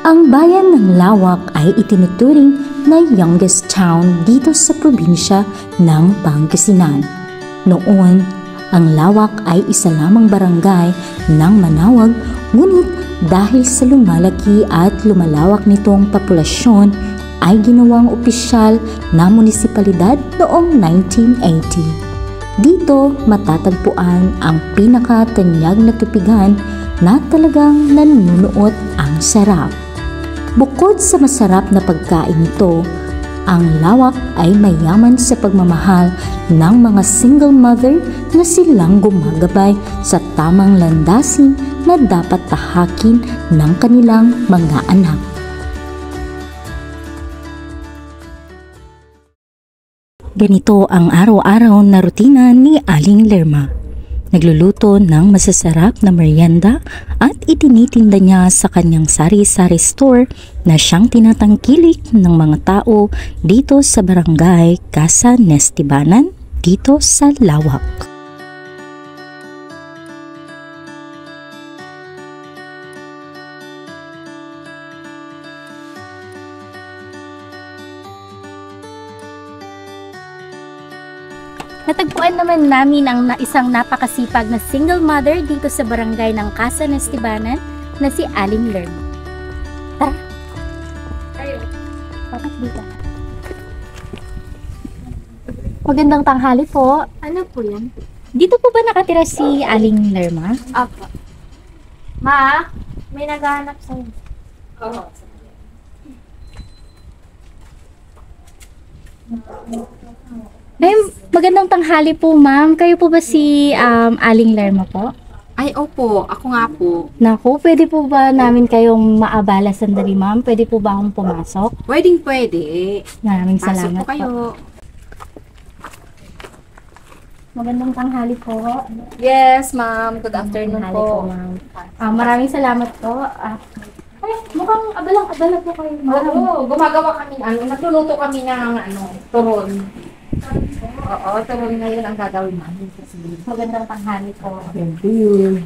Ang bayan ng Lawak ay itinuturing na youngest town dito sa probinsya ng Pangasinan. Noon, ang Lawak ay isa lamang barangay ng Manawag, ngunit dahil sa lumalaki at lumalawak nitong populasyon ay ginawang opisyal na munisipalidad noong 1980. Dito matatagpuan ang pinakatanyag na tupigan na talagang nanunuot ang sarap. Bukod sa masarap na pagkain nito, ang Lawak ay mayaman sa pagmamahal ng mga single mother na silang gumagabay sa tamang landasin na dapat tahakin ng kanilang mga anak. Ganito ang araw-araw na rutina ni Aling Lerma. Nagluluto ng masasarap na merienda at itinitinda niya sa kanyang sari-sari store na siyang tinatangkilik ng mga tao dito sa barangay Casa Nestibanan dito sa Lawak. Natagpuan naman namin ang isang napakasipag na single mother dito sa barangay ng Casa Nestibanan na si Aling Lerma. Tara! Tayo! Bakit dito? Magandang tanghali po. Ano po yan? Dito po ba nakatira si Aling Lerma? Apo. Ma, may naghahanap sa'yo. Oo. Magandang tanghali po, ma'am. Kayo po ba si Aling Lerma po? Ay, opo. Ako nga po. Naku, pwede po ba namin kayong maabala sandali, ma'am? Pwede po ba akong pumasok? Pwede. Maraming Pasok salamat po kayo. Magandang tanghali po. Yes, ma'am. Good afternoon Tanghali po. ma'am. Maraming salamat po. Ay, mukhang abalang-abala po kayo, ma'am. Oo, gumagawa kami, nagluluto kami ng, turon. Oo, turon ngayon ang gagawin namin. Magandang tanghali po. Thank you.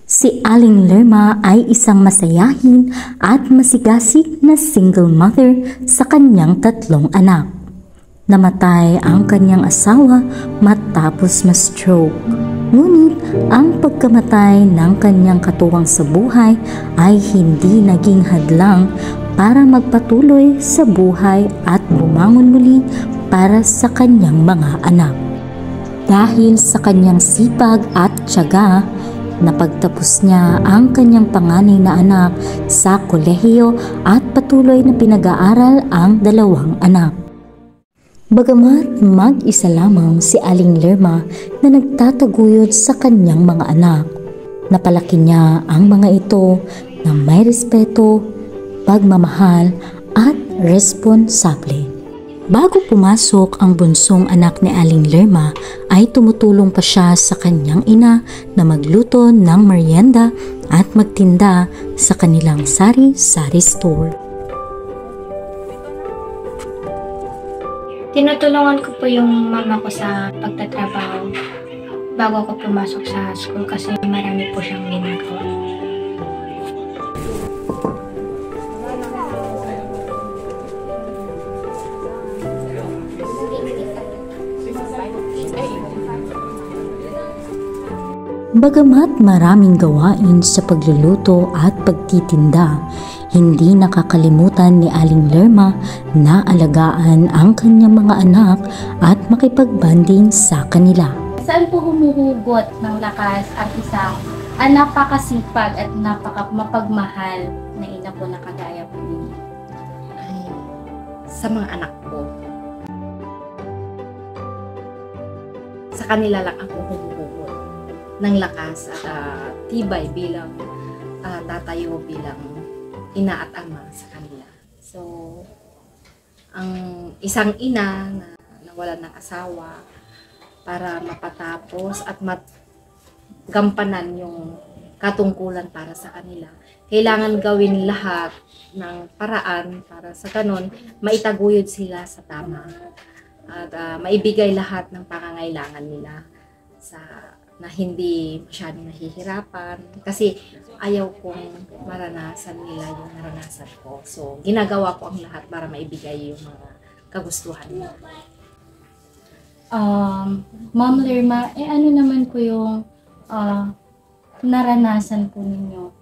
Si Aling Lerma ay isang masayahin at masigasig na single mother sa kanyang 3 anak. Namatay ang kanyang asawa matapos ma-stroke. Ngunit ang pagkamatay ng kanyang katuwang sa buhay ay hindi naging hadlang para magpatuloy sa buhay at bumangon muli para sa kanyang mga anak. Dahil sa kanyang sipag at tiyaga, napagtapos niya ang kanyang panganay na anak sa kolehiyo at patuloy na pinag-aaral ang 2 anak. Bagamat mag-isa lamang si Aling Lerma na nagtataguyod sa kanyang mga anak, napalaki niya ang mga ito na may respeto, pagmamahal at responsable. Bago pumasok ang bunsong anak ni Aling Lerma ay tumutulong pa siya sa kanyang ina na magluto ng merienda at magtinda sa kanilang sari-sari store. Tinutulungan ko po yung mama ko sa pagtatrabaho bago ako pumasok sa school kasi marami po siyang ginagawa. Bagamat maraming gawain sa pagluluto at pagtitinda, hindi nakakalimutan ni Aling Lerma na alagaan ang kanyang mga anak at makipagbanding sa kanila. Saan po humuhugot ng lakas ang isang napakasipag at mapagmahal na ina po na kagaya po ninyo? Ay, sa mga anak ko. Sa kanila lang ako humuhugot ng lakas at tibay bilang tatayo bilang ina at ama sa kanila. So, ang isang ina na nawalan ng asawa para mapatapos at gampanan yung katungkulan para sa kanila, kailangan gawin lahat ng paraan para sa ganun maitaguyod sila sa tama at maibigay lahat ng pangangailangan nila sa na hindi masyadong nahihirapan. Kasi ayaw kong maranasan nila yung naranasan ko. So, ginagawa ko ang lahat para maibigay yung mga kagustuhan nila. Ma'am Lerma, ano naman po yung naranasan po ninyo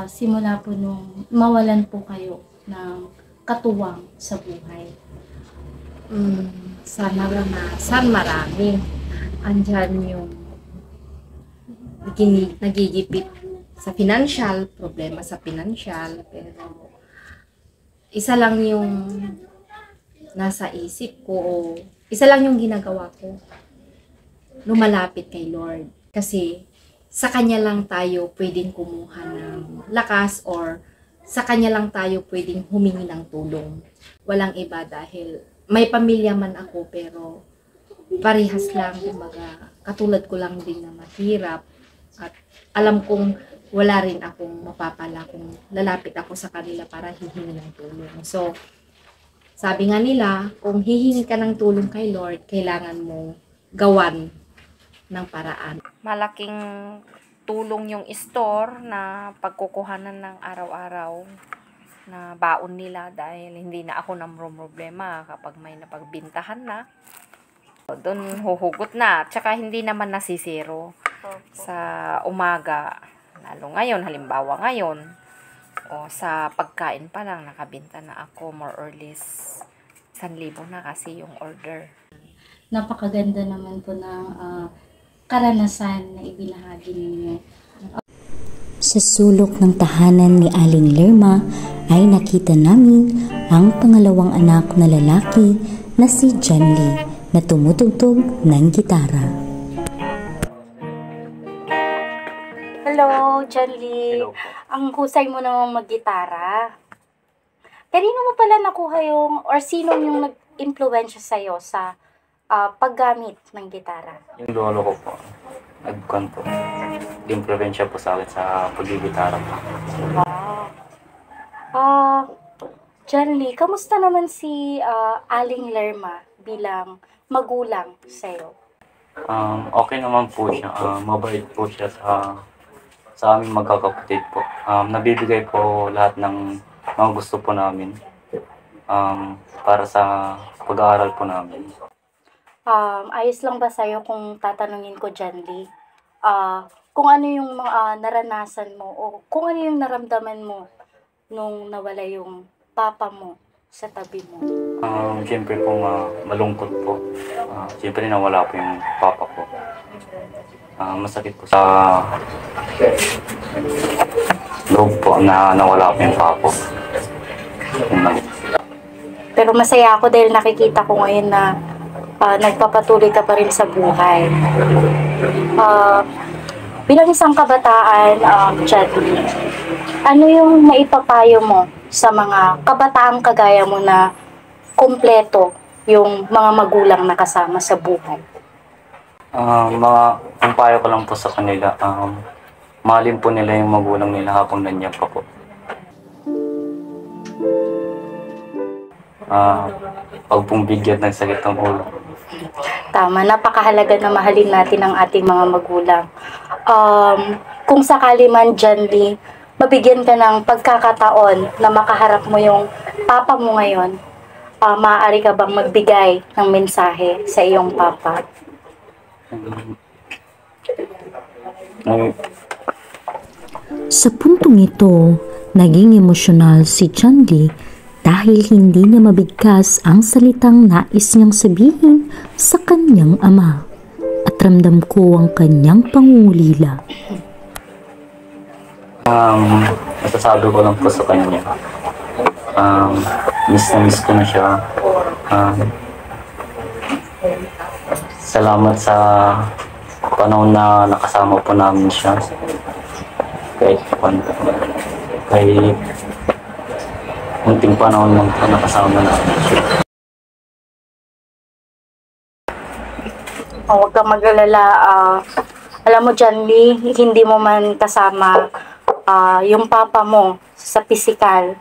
simula po nung mawalan po kayo ng katuwang sa buhay? Sa naranasan, marami. Andyan yung nagigipit sa financial, problema sa financial, pero isa lang yung nasa isip ko, o isa lang yung ginagawa ko, lumalapit kay Lord. Kasi sa Kanya lang tayo pwedeng kumuha ng lakas, or sa Kanya lang tayo pwedeng humingi ng tulong. Walang iba, dahil may pamilya man ako, pero parehas lang, kumbaga, katulad ko lang din na mahirap. At alam kong wala rin akong mapapala kung lalapit ako sa kanila para hihingi ng tulong. So, sabi nga nila, kung hihingi ka ng tulong kay Lord, kailangan mo gawan ng paraan. Malaking tulong yung store na pagkukuhanan ng araw-araw na baon nila, dahil hindi na ako namroblema kapag may napagbintahan na. Doon huhugot na, tsaka hindi naman nasisiro sa umaga. Lalo ngayon, halimbawa ngayon, o sa pagkain pa lang, nakabinta na ako more or less 1,000 na kasi yung order. Napakaganda naman po ng karanasan na ibinahagi ninyo. Sa sulok ng tahanan ni Aling Lerma ay nakita namin ang pangalawang anak na lalaki na si John Lee na tumutugtog ng gitara. Hello, John Lee. Hello po. Ang husay mo namang maggitara. Kanino mo pala nakuha yung, or sino yung nag-impluwensya sa'yo sa paggamit ng gitara? Yung lolo ko po, nagkuhan po. Impluwensya po sa akin sa paggigitara po. Wow. John Lee, kamusta naman si Aling Lerma bilang magulang sa'yo? Okay naman po siya. Mabait po siya sa aming magkakapatid po. Nabibigay po lahat ng mga gusto po namin para sa pag-aaral po namin. Ayos lang ba sa'yo kung tatanungin ko, John Lee? Kung ano yung mga naranasan mo, o kung ano yung naramdaman mo nung nawala yung papa mo sa tabi mo? Siyempre po malungkot po. Siyempre nawala po yung papa ko. Masakit po sa loob po na nawala po yung papa ko. Pero masaya ako dahil nakikita ko ngayon na nagpapatuloy ka pa rin sa buhay. Bilang isang kabataan, John Lee, ano yung maipapayo mo sa mga kabataang kagaya mo na kumpleto yung mga magulang na kasama sa buhay? Ang payo ko lang po sa kanila, mahalin po nila yung magulang nila habang nandiyan pa po. Pag pong bigyan ng sakit ng ulo. Tama, napakahalaga na mahalin natin ang ating mga magulang. Kung sakali man, John Lee, mabigyan ka ng pagkakataon na makaharap mo yung papa mo ngayon, maaari ka bang magbigay ng mensahe sa iyong papa? Sa puntong ito, naging emosyonal si John Lee dahil hindi niya mabigkas ang salitang nais niyang sabihin sa kanyang ama, at ramdam ko ang kanyang pangungulila. Masasabi ko lang po sa kanya, miss na miss ko na siya. Salamat sa panahon na nakasama po namin siya. Kahit unting panahon lang po nakasama namin siya. Huwag kang mag-alala. Alam mo, John Lee, hindi mo man kasama yung papa mo sa pisikal,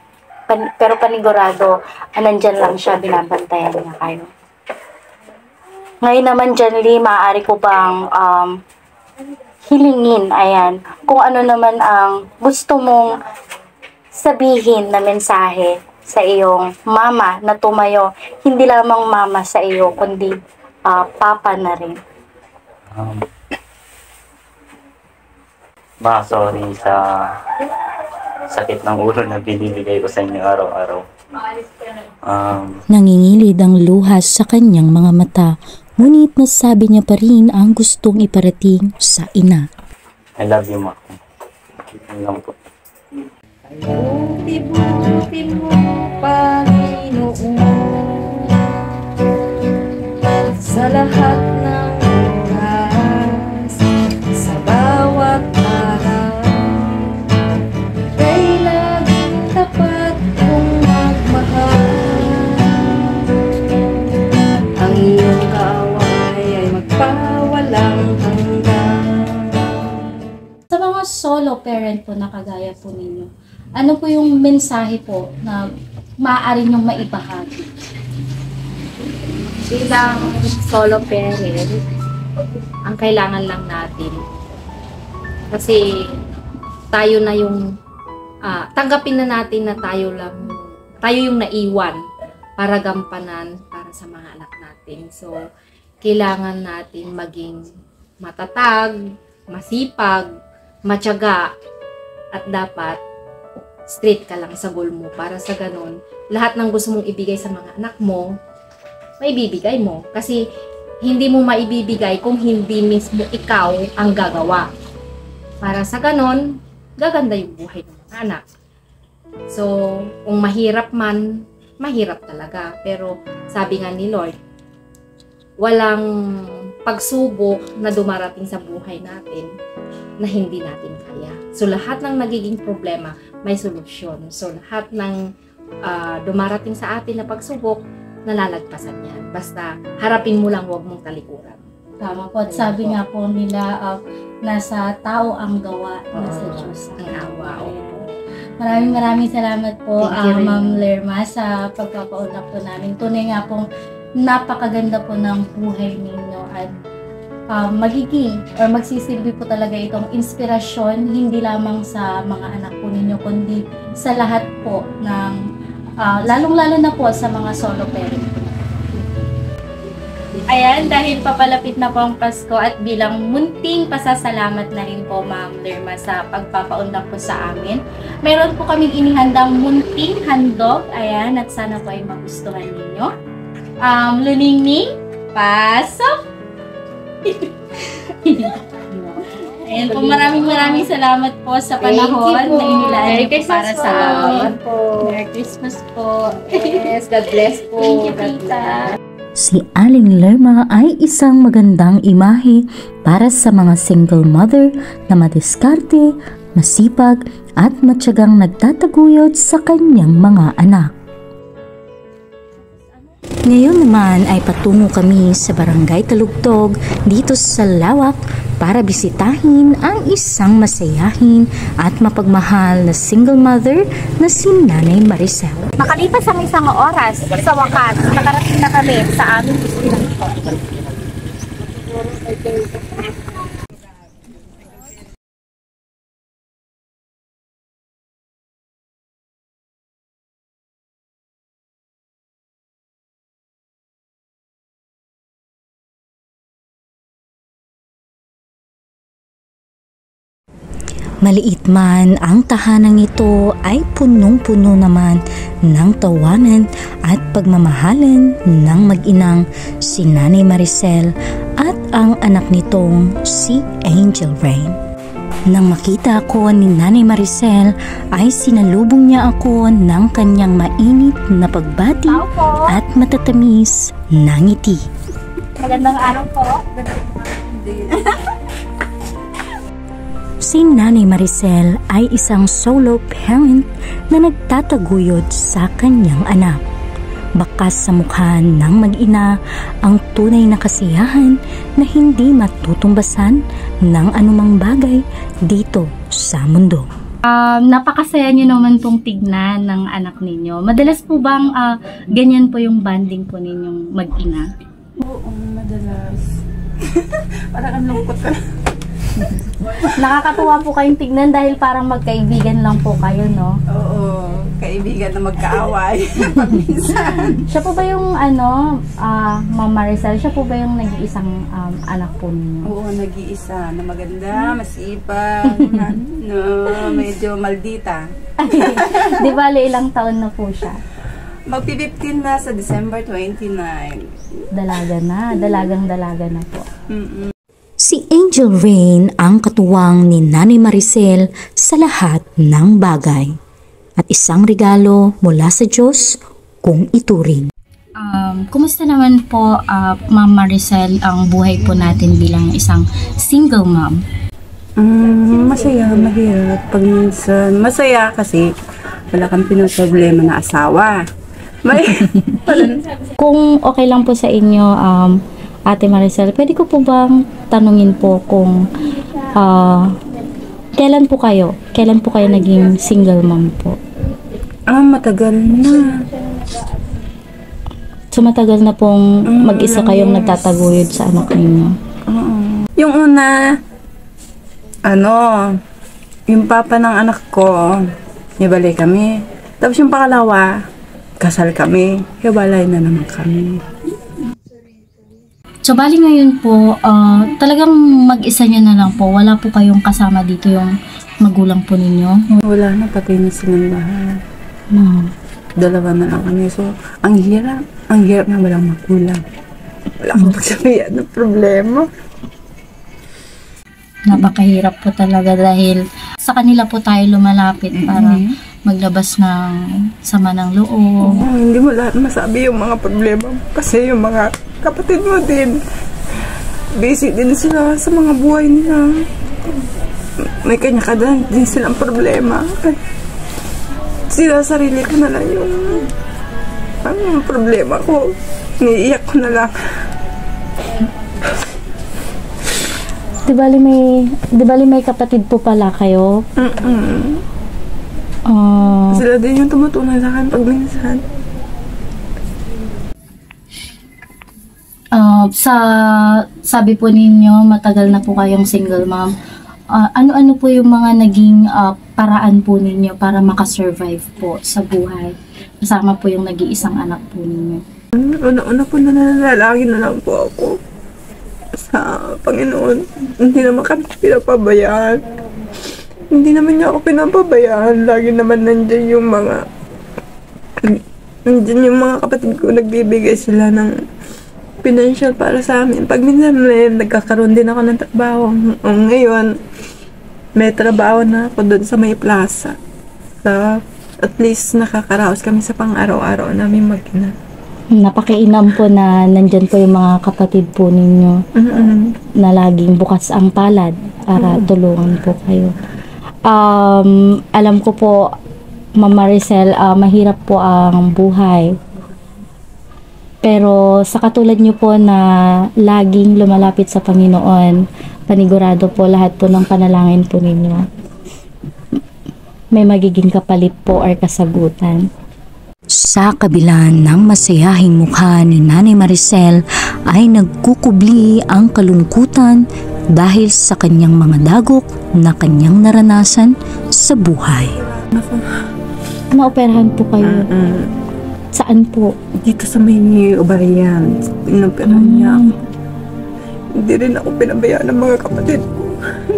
pero panigurado, nandyan lang siya, binabantayan niya kayo. Ngayon naman, John Lee, maaari ko bang hilingin, ayan, kung ano naman ang gusto mong sabihin na mensahe sa iyong mama na tumayo. Hindi lamang mama sa iyo, kundi papa na rin. Sorry sa sakit ng ulo na binibigay ko sa inyo araw-araw. Nangingilid ang luhas sa kanyang mga mata, ngunit nasabi niya pa rin ang gustong iparating sa ina. I love you, ma. Yun lang po. Buti mo, Panginoon, sa lahat ng oras, sa bawat araw, ika'y laging tapat kong magmahal. Ang iyong kaaway ay magpawalang hanggan. Sa mga solo parent po na kagaya po ninyo, ano po yung mensahe po na maaari niyong maibahagi? Bilang solo parent, ang kailangan lang natin, kasi tayo na yung tanggapin na natin na tayo yung naiwan para gampanan para sa mga anak natin. So kailangan natin maging matatag, masipag, matyaga, at dapat straight ka lang sa goal mo para sa ganun, lahat ng gusto mong ibigay sa mga anak mo, maibibigay mo. Kasi hindi mo maibibigay kung hindi mismo ikaw ang gagawa. Para sa ganun, gaganda yung buhay ng mga anak. So, kung mahirap man, mahirap talaga. Pero sabi nga ni Lord, walang pagsubok na dumarating sa buhay natin na hindi natin kaya. So, lahat ng nagiging problema, may solusyon. So, lahat ng dumarating sa atin na pagsubok, nalalagpasan yan. Basta, harapin mo lang, huwag mong talikuran. Tama po. At sabi nga po nila, nasa tao ang gawa, nasa Diyos Ang awa. Maraming salamat po, Thank you, Ma'am Lerma, sa pagpapaunlak po namin. Tunay nga pong napakaganda po ng buhay ninyo at magiging or magsisilbi po talaga itong inspirasyon hindi lamang sa mga anak po ninyo kundi sa lahat po ng lalong-lalo na po sa mga solo parent. Ayan, dahil papalapit na po ang Pasko at bilang munting pasasalamat na rin po, Ma'am Lerma, sa pagpapaunlak po sa amin, meron po kaming inihandang munting handog. Ayan, at sana po ay magustuhan ninyo. Luningning, pasok! Ayan po, maraming salamat po sa panahon na inilaan niyo para sa amin. Merry Christmas po. Yes, God bless po. Thank you, God Tita. Si Aling Lerma ay isang magandang imahe para sa mga single mother na madiskarte, masipag at matyagang nagtataguyod sa kanyang mga anak. Ngayon naman ay patungo kami sa Barangay Talugtog dito sa Lawak para bisitahin ang isang masayahin at mapagmahal na single mother na si Nanay Maricel. Makalipas ang isang oras, sa wakas, nakarating na kami sa aming destinasyon. Maliit man ang tahanang ito ay punong-puno naman ng tawanan at pagmamahalan ng mag-inang si Nanay Maricel at ang anak nitong si Angel Rain. Nang makita ako ni Nanay Maricel ay sinalubong niya ako ng kanyang mainit na pagbati at matatamis na ngiti. Magandang araw po. Si Nanay Maricel ay isang solo parent na nagtataguyod sa kanyang anak. Bakas sa mukha ng mag-ina ang tunay na kasiyahan na hindi matutumbasan ng anumang bagay dito sa mundo. Napakasaya niyo naman pong tignan ng anak ninyo. Madalas po bang ganyan po yung bonding po ninyong mag-ina? Oo, madalas. Parang ang lungkot ka. Nakakatuwa po kayong tignan dahil parang magkaibigan lang po kayo, no? Oo, kaibigan na magkaaway. Pagminsan. Siya po ba yung Ma'am Maricel, siya po ba yung nag-iisang anak po ninyo? Oo, nag-iisa na maganda, masipag, medyo maldita. Di bale, ilang taon na po siya? Magpi-15 na sa December 29. Dalagang-dalaga na po. Si Angel Rain ang katuwang ni Nanay Maricel sa lahat ng bagay at isang regalo mula sa Diyos kung ituring. Kumusta naman po, Ma'am Maricel, ang buhay po natin bilang isang single mom? Masaya, mahirap. Pag minsan, masaya kasi wala kang pinoproblema na asawa. Kung okay lang po sa inyo, Ate Maricel, pwede ko po bang tanungin po kung kailan po kayo naging single mom po? Matagal na. So matagal na pong mag-isa kayong nagtataguyod sa anak ninyo? Yung una, yung papa ng anak ko, hiwalay kami. Tapos yung pangalawa, kasal kami, hiwalay na naman kami. So, bali ngayon po, talagang mag-isa nyo na lang po. Wala po kayong kasama dito yung magulang po ninyo? Wala na, patay na silang lahat. Dalawa na lang kami. So, ang hirap na walang magulang. Wala akong magsabihan ng problema. Napakahirap po talaga dahil sa kanila po tayo lumalapit para maglabas ng sama ng loob. Hindi mo lahat masabi yung mga problema kasi yung mga kapatid mo din, busy din sila sa mga buhay nila. May kanya-kanya din silang problema. Sila sarili ko na lang yung problema ko. Niiyak ko na lang. Di bali may kapatid po pala kayo? Sila din yung tumutulong sa akin pag minsan. Sabi po ninyo, matagal na po kayong single mom. Ano-ano po yung mga naging paraan po ninyo para makasurvive po sa buhay? Kasama po yung nag-iisang anak po ninyo. Una-una po nananalangin na lang po ako sa Panginoon. Hindi naman kami pinapabayaan. Hindi naman niya ako pinapabayaan. Lagi naman nandiyan yung mga kapatid ko, nagbibigay sila ng financial para sa amin. Pag minsan nagkakaroon din ako ng trabaho. Ngayon, may trabaho na ako doon sa may plaza. So, at least nakakaraos kami sa pang-araw-araw namin mag-ina. Napakiinam po na nandyan po yung mga kapatid po ninyo na laging bukas ang palad para tulungan po kayo. Alam ko po, Ma'am Maricel, mahirap po ang buhay. Pero sa katulad nyo po na laging lumalapit sa Panginoon, panigurado po lahat po ng panalangin po ninyo, may magiging kapalit po or kasagutan. Sa kabila ng masayahing mukha ni Nanay Maricel ay nagkukubli ang kalungkutan dahil sa kanyang mga dagok na kanyang naranasan sa buhay. Naoperahan po kayo? Saan po? Dito sa may ovarian. Pinoperahan niya ako. Hindi rin ako pinabayaan ng mga kapatid ko.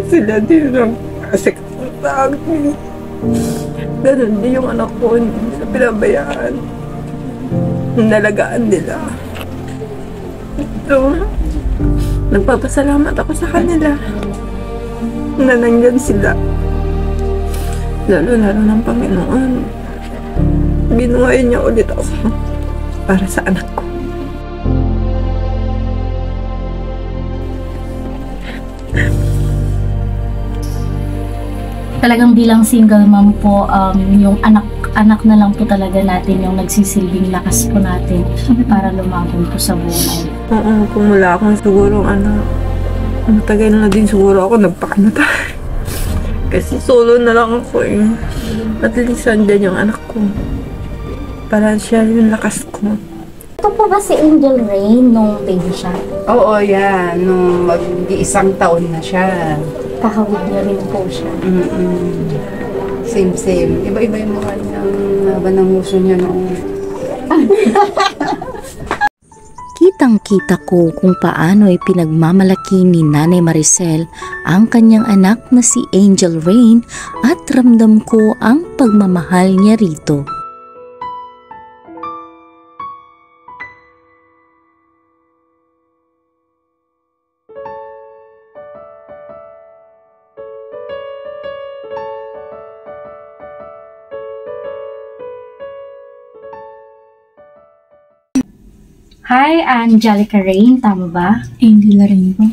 Sila din ang asik sa akin. Ganun din yung anak ko, hindi sa pinabayaan. Nalagaan nila. So, nagpapasalamat ako sa kanila na nandyan sila. Lalo-lalo ng Panginoon. Binuhay niya ulit ako para sa anak ko. Talagang bilang single mom po, yung anak na lang po talaga natin yung nagsisilbing lakas po natin para lumaban po sa buhay. Oo, kung wala akong siguro matagal na din siguro ako nagpakamatay. Kasi solo na lang ako eh. At least andyan yung anak ko. Para siya yung lakas ko. Ito po ba si Angel Rain nung baby siya? Oo, yan. Nung mag-iisang taon na siya. Kahawig niya rin po siya. Same. Iba-iba yung mukha niya. Ang haba ng nguso niya noong... Kitang-kita ko kung paano ipinagmamalaki ni Nanay Maricel ang kanyang anak na si Angel Rain at ramdam ko ang pagmamahal niya rito. Hi, Angelica Rain. Tama ba? Angel Rain po.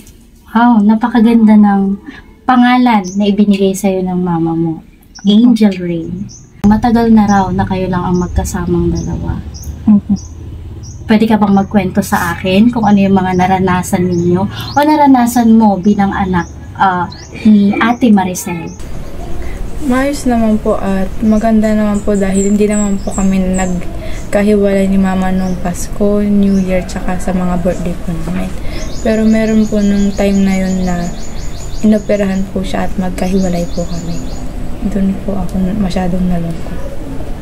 Wow, napakaganda ng pangalan na ibinigay sa'yo ng mama mo. Angel Rain. Matagal na raw na kayo lang ang magkasamang dalawa. Opo. Pwede ka bang magkwento sa akin kung ano yung mga naranasan ninyo o naranasan mo bilang anak ni Ate Maricel? Maayos naman po at maganda naman po dahil hindi naman po kami nagkahiwalay ni Mama nung Pasko, New Year, tsaka sa mga birthday po namin. Pero meron po nung time na yun na inoperahan po siya at magkahiwalay po kami. Doon po ako masyadong nalungkot.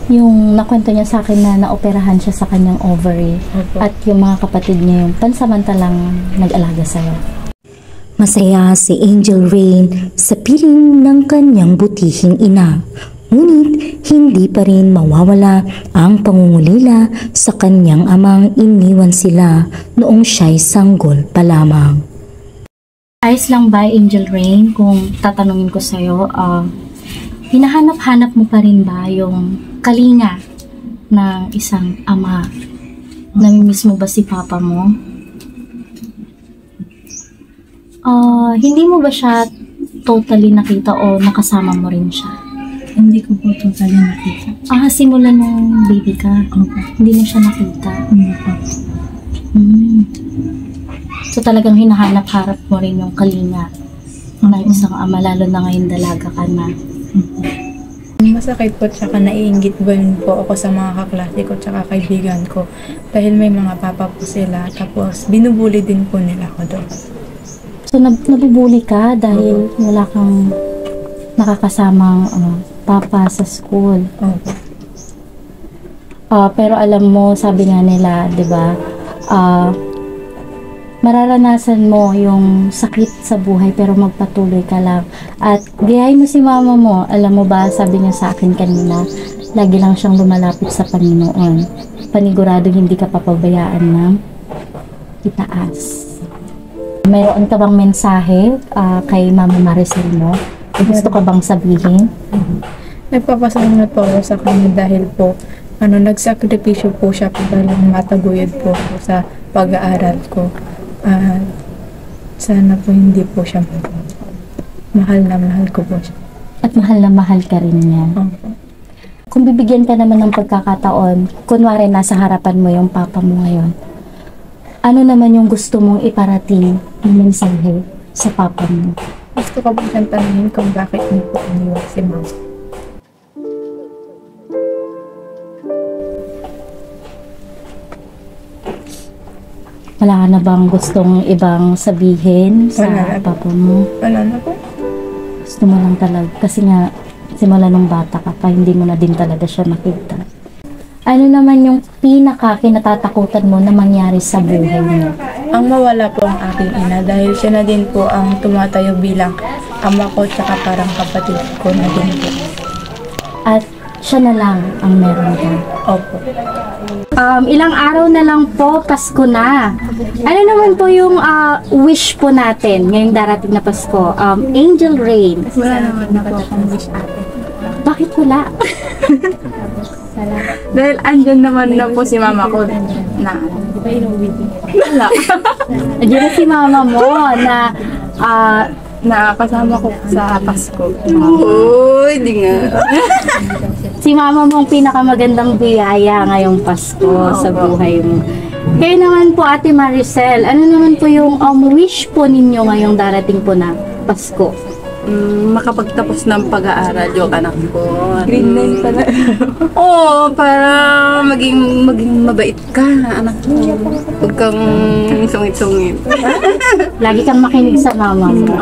Yung nakwento niya sa akin na naoperahan siya sa kanyang ovary. Opo. At yung mga kapatid niya yung pansamantalang nag-alaga sa'yo. Masaya si Angel Rain sa piling ng kanyang butihing ina. Ngunit hindi pa rin mawawala ang pangungulila sa kanyang amang iniwan sila noong siya'y sanggol pa lamang. Ayos lang ba, Angel Rain, kung tatanungin ko sa'yo, hinahanap-hanap mo pa rin ba yung kalinga ng isang ama? Namimiss mo ba si papa mo? Hindi mo ba siya totally nakita o nakasama mo rin siya? Hindi ko po totally nakita. Simula nung baby ka? Hindi mo siya nakita? Hindi po. So talagang hinahanap-harap mo rin yung kalinga ng isang ama, lalo na ngayon dalaga ka na. Masakit po tsaka naiinggit din po ako sa mga kaklase ko tsaka kaibigan ko dahil may mga papa po sila tapos binubuli din po nila ako doon. So nabubuli ka dahil wala kang nakakasamang papa sa school. Opo. Pero alam mo, sabi nga nila, 'di ba? Mararanasan mo yung sakit sa buhay pero magpatuloy ka lang. At gayahin mo si mama mo. Alam mo ba, sabi niya sa akin kanina, lagi lang siyang lumalapit sa Panginoon. Panigurado hindi ka papabayaan ng itaas. Mayroon ka bang mensahe kay Mama Maricel mo? Gusto ka bang sabihin? Nagpapasalamat po ako sa kanya dahil po nagsakripisyo po siya para mataguyod po ako sa pag-aaral ko. Sana po hindi po siya mahal na mahal ko po siya. At mahal na mahal ka rin niya. Kung bibigyan ka naman ng pagkakataon, kunwari nasa harapan mo yung papa mo ngayon, ano naman yung gusto mong iparating ng mensahe sa papa mo? Gusto ko po siyang tanungin kung bakit niyo po iniwan si Mama. Wala ka na bang gustong ibang sabihin sa Wala na. papa mo? Wala na po. Gusto mo lang talaga. Kasi nga, simula nung bata ka pa, hindi mo na din talaga siya nakita. Ano naman yung pinaka-kinatatakutan mo na mangyari sa buhay mo? Ang mawala po ang aking ina dahil siya na din po ang tumatayo bilang ama ko tsaka parang kapatid ko na din po. At siya na lang ang meron ka. Opo. Ilang araw na lang po, Pasko na. Ano naman po yung wish po natin ngayong darating na Pasko? Angel Rain. Wala naman na po akong wish ate. Bakit wala? Dahil andyan naman na po si mama ko na wala. Diyan na si mama mo na Nakakasama ko sa Pasko. Uy, di nga. si mama mo ang pinakamagandang biyaya ngayong Pasko sa buhay mo. Kayo naman po, Ate Maricel, ano naman po yung wish po ninyo ngayong darating po na Pasko? makapagtapos ng pag-aaral yung anak ko. Green line pala. Oo, para maging mabait ka, anak ko. Huwag kang sungit-sungit. Lagi kang makinig sa mama mo.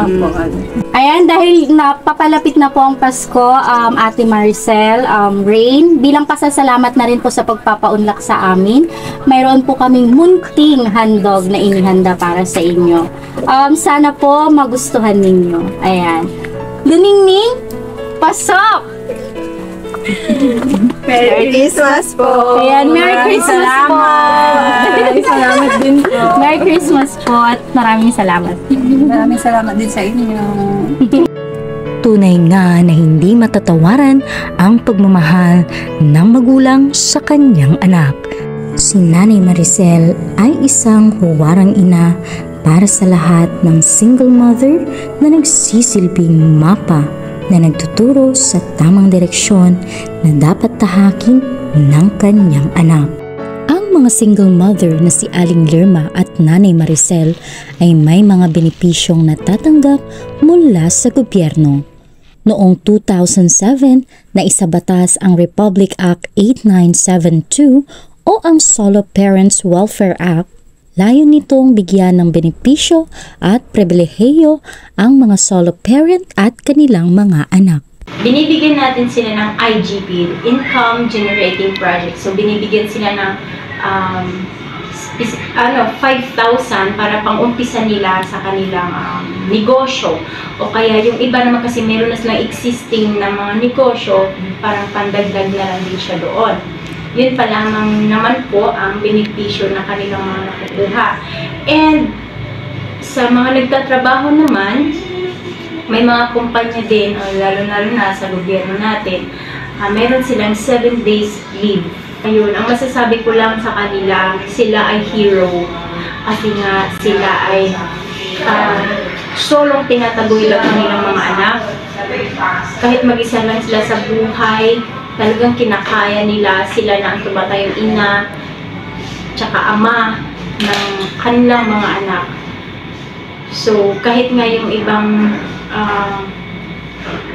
Ayan, dahil napapalapit na po ang Pasko, Ate Maricel, Rain, bilang pasasalamat na rin po sa pagpapaunlak sa amin, mayroon po kaming munting handog na inihanda para sa inyo. Sana po magustuhan ninyo. Ayan. Luningning, pasok! Merry Christmas po! Ayan, Merry Christmas po! Salamat din po. Merry Christmas po at maraming salamat. Maraming salamat din sa inyo. Tunay nga na hindi matatawaran ang pagmamahal ng magulang sa kanyang anak. Si Nanay Maricel ay isang huwarang ina para sa lahat ng single mother na nagsisilbing mapa na nagtuturo sa tamang direksyon na dapat tahakin ng kanyang anak. Ang mga single mother na si Aling Lerma at Nanay Maricel ay may mga benepisyong natatanggap mula sa gobyerno. Noong 2007 na isabatas ang Republic Act 8972 o ang Solo Parents Welfare Act. Layo nitong bigyan ng benepisyo at pribilehiyo ang mga solo parent at kanilang mga anak. Binibigyan natin sila ng IGP, Income Generating Project. So binibigyan sila ng 5,000 para pang-umpisa nila sa kanilang negosyo. O kaya yung iba naman kasi meron na silang existing na mga negosyo, parang pandagdag na lang din siya doon. Yun pa lamang naman po ang benepisyo na kanilang mga nakukuha. And sa mga nagtatrabaho naman, may mga kumpanya din, lalo na sa gobyerno natin, meron silang 7 days leave. Ayun, ang masasabi ko lang sa kanila, sila ay hero. Kasi nga sila ay solong tinataboy lang kanilang mga anak. Kahit mag-isa lang sila sa buhay, talagang kinakaya nila, sila na ang tumatayong ina, tsaka ama ng kanilang mga anak. So, kahit nga yung ibang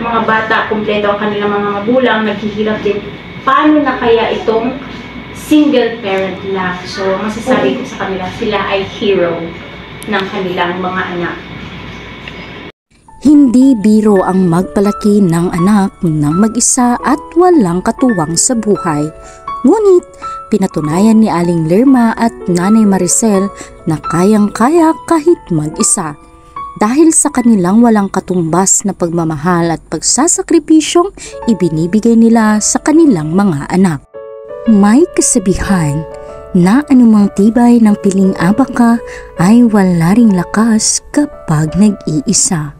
mga bata, kumpleto ang kanilang mga magulang, naghihirap din, paano na kaya itong single parent lang? So, masasabi ko sa kanila, sila ay hero ng kanilang mga anak. Hindi biro ang magpalaki ng anak ng mag-isa at walang katuwang sa buhay. Ngunit, pinatunayan ni Aling Lerma at Nanay Maricel na kayang-kaya kahit mag-isa. Dahil sa kanilang walang katumbas na pagmamahal at pagsasakripisyong ibinibigay nila sa kanilang mga anak. May kasabihan na anumang tibay ng piling abaka ay wala ring lakas kapag nag-iisa.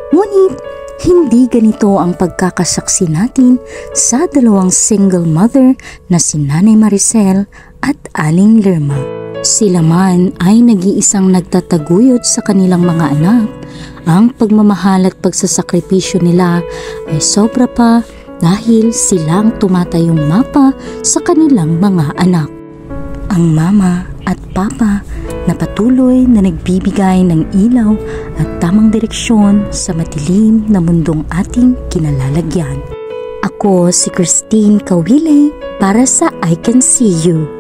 Ngunit, hindi ganito ang pagkakasaksi natin sa dalawang single mother na si Nanay Maricel at Aling Lerma. Sila man ay nag-iisang nagtataguyod sa kanilang mga anak. Ang pagmamahal at pagsasakripisyo nila ay sobra pa dahil silang tumatayong mapa sa kanilang mga anak. Ang mama at papa na patuloy na nagbibigay ng ilaw at tamang direksyon sa madilim na mundong ating kinalalagyan. Ako si Christine Kawile para sa I Can See You.